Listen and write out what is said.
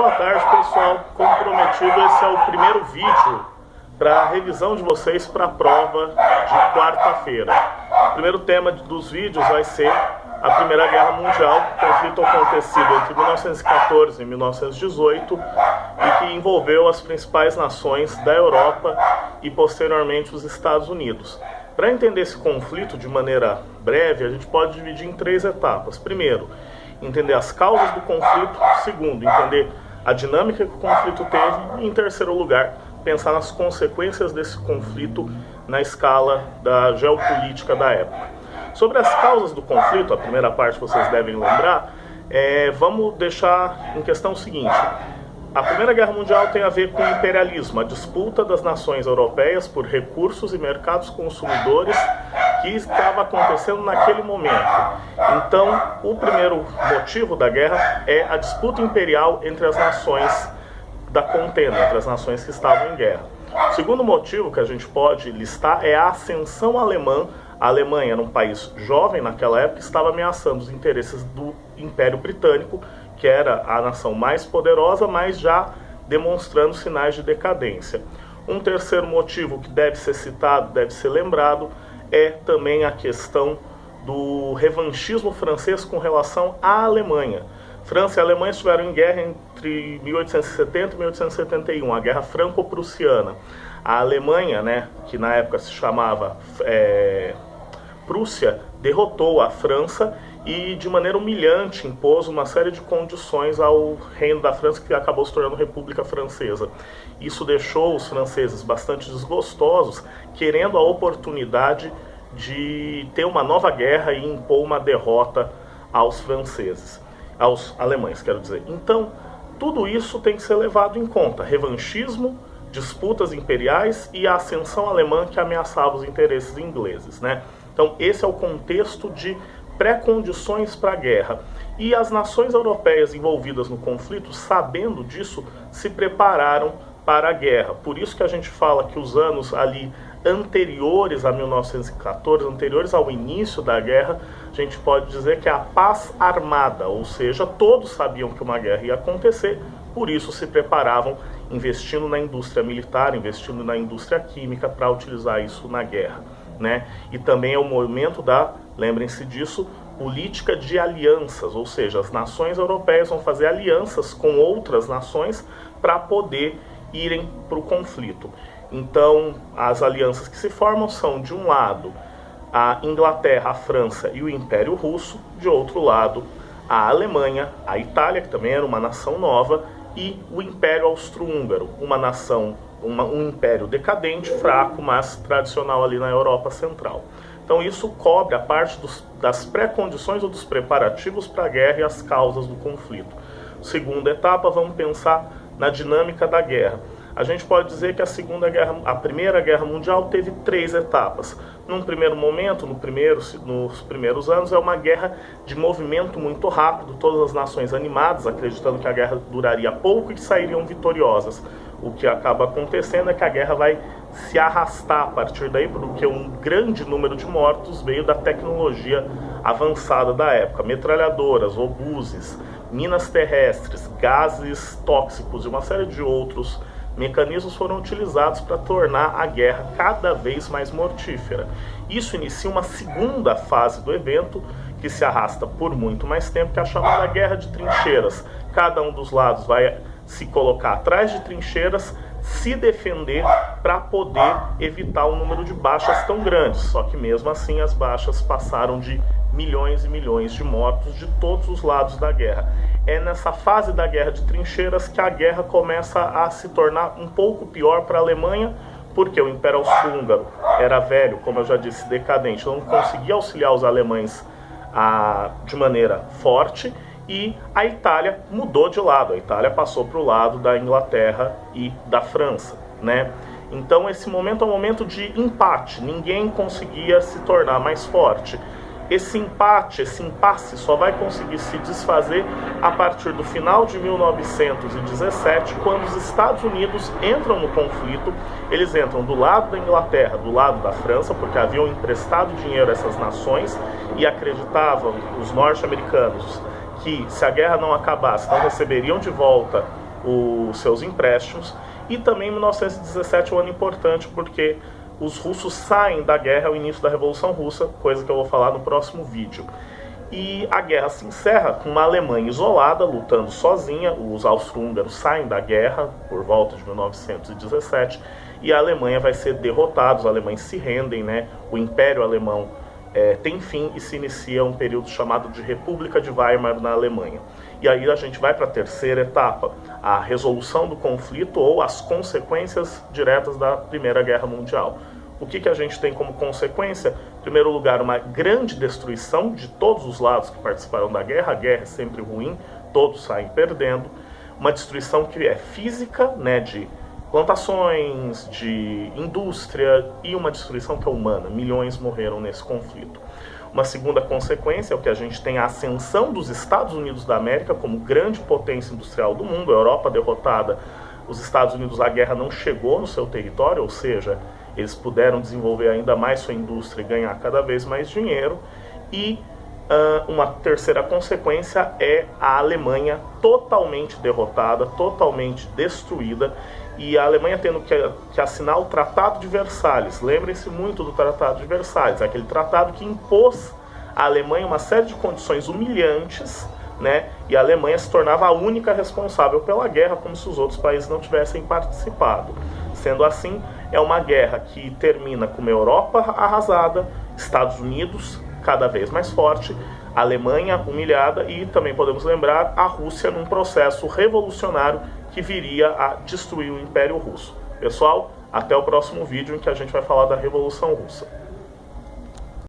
Boa tarde, pessoal. Como prometido, esse é o primeiro vídeo para a revisão de vocês para a prova de quarta-feira. O primeiro tema dos vídeos vai ser a Primeira Guerra Mundial, conflito acontecido entre 1914 e 1918 e que envolveu as principais nações da Europa e posteriormente os Estados Unidos. Para entender esse conflito de maneira breve, a gente pode dividir em três etapas. Primeiro, entender as causas do conflito. Segundo, entender a dinâmica que o conflito teve. E, em terceiro lugar, pensar nas consequências desse conflito na escala da geopolítica da época. Sobre as causas do conflito, a primeira parte que vocês devem lembrar, vamos deixar em questão o seguinte. A Primeira Guerra Mundial tem a ver com o imperialismo, a disputa das nações europeias por recursos e mercados consumidores que estava acontecendo naquele momento. Então, o primeiro motivo da guerra é a disputa imperial entre as nações da contenda, entre as nações que estavam em guerra. O segundo motivo que a gente pode listar é a ascensão alemã. A Alemanha era um país jovem naquela época e estava ameaçando os interesses do Império Britânico, que era a nação mais poderosa, mas já demonstrando sinais de decadência. Um terceiro motivo que deve ser citado, deve ser lembrado, é também a questão do revanchismo francês com relação à Alemanha. França e Alemanha estiveram em guerra entre 1870 e 1871, a Guerra Franco-Prussiana. A Alemanha, que na época se chamava Prússia, derrotou a França e de maneira humilhante impôs uma série de condições ao reino da França, que acabou se tornando República Francesa. Isso deixou os franceses bastante desgostosos, querendo a oportunidade de ter uma nova guerra e impor uma derrota aos franceses, aos alemães, quero dizer. Então, tudo isso tem que ser levado em conta. Revanchismo, disputas imperiais e a ascensão alemã que ameaçava os interesses ingleses, Então, esse é o contexto de pré-condições para a guerra. E as nações europeias envolvidas no conflito, sabendo disso, se prepararam para a guerra. Por isso que a gente fala que os anos ali anteriores a 1914, anteriores ao início da guerra, a gente pode dizer que é a paz armada, ou seja, todos sabiam que uma guerra ia acontecer, por isso se preparavam, investindo na indústria militar, investindo na indústria química para utilizar isso na guerra. E também é o momento da, lembrem-se disso, política de alianças, ou seja, as nações europeias vão fazer alianças com outras nações para poder irem para o conflito. Então, as alianças que se formam são, de um lado, a Inglaterra, a França e o Império Russo, de outro lado, a Alemanha, a Itália, que também era uma nação nova, e o Império Austro-Húngaro, uma nação, um império decadente, fraco, mas tradicional ali na Europa Central. Então isso cobre a parte das pré-condições ou dos preparativos para a guerra e as causas do conflito. Segunda etapa, vamos pensar na dinâmica da guerra. A gente pode dizer que a Primeira Guerra Mundial teve três etapas. Num primeiro momento, nos primeiros anos, é uma guerra de movimento muito rápido, todas as nações animadas, acreditando que a guerra duraria pouco e que sairiam vitoriosas. O que acaba acontecendo é que a guerra vai se arrastar a partir daí, porque um grande número de mortos veio da tecnologia avançada da época. Metralhadoras, obuses, minas terrestres, gases tóxicos e uma série de outros mecanismos foram utilizados para tornar a guerra cada vez mais mortífera. Isso inicia uma segunda fase do evento, que se arrasta por muito mais tempo, que é a chamada Guerra de Trincheiras. Cada um dos lados vai se colocar atrás de trincheiras, se defender para poder evitar um número de baixas tão grandes. Só que mesmo assim as baixas passaram de milhões e milhões de mortos de todos os lados da guerra. É nessa fase da Guerra de Trincheiras que a guerra começa a se tornar um pouco pior para a Alemanha, porque o Império Austro-Húngaro era velho, como eu já disse, decadente, não conseguia auxiliar os alemães de maneira forte, e a Itália mudou de lado. A Itália passou para o lado da Inglaterra e da França, Então esse momento é um momento de empate, ninguém conseguia se tornar mais forte. Esse impasse só vai conseguir se desfazer a partir do final de 1917, quando os Estados Unidos entram no conflito. Eles entram do lado da Inglaterra, do lado da França, porque haviam emprestado dinheiro a essas nações e acreditavam, os norte-americanos, que se a guerra não acabasse, não receberiam de volta os seus empréstimos. E também 1917 é um ano importante porque os russos saem da guerra ao início da Revolução Russa, coisa que eu vou falar no próximo vídeo. E a guerra se encerra com uma Alemanha isolada, lutando sozinha. Os austro-húngaros saem da guerra por volta de 1917 e a Alemanha vai ser derrotada, os alemães se rendem, né? O Império Alemão tem fim e se inicia um período chamado de República de Weimar na Alemanha. E aí a gente vai para a terceira etapa, a resolução do conflito ou as consequências diretas da Primeira Guerra Mundial. O que a gente tem como consequência? Em primeiro lugar, uma grande destruição de todos os lados que participaram da guerra. A guerra é sempre ruim, todos saem perdendo. Uma destruição que é física, né, de plantações, de indústria, e uma destruição que é humana. Milhões morreram nesse conflito. Uma segunda consequência é o que a gente tem a ascensão dos Estados Unidos da América como grande potência industrial do mundo. A Europa derrotada, os Estados Unidos, a guerra não chegou no seu território, ou seja, eles puderam desenvolver ainda mais sua indústria e ganhar cada vez mais dinheiro. E uma terceira consequência é a Alemanha totalmente derrotada, totalmente destruída, e a Alemanha tendo que assinar o Tratado de Versalhes. Lembrem-se muito do Tratado de Versalhes, aquele tratado que impôs à Alemanha uma série de condições humilhantes, né? E a Alemanha se tornava a única responsável pela guerra, como se os outros países não tivessem participado. Sendo assim, é uma guerra que termina com uma Europa arrasada, Estados Unidos cada vez mais forte, a Alemanha humilhada e também podemos lembrar a Rússia num processo revolucionário que viria a destruir o Império Russo. Pessoal, até o próximo vídeo em que a gente vai falar da Revolução Russa.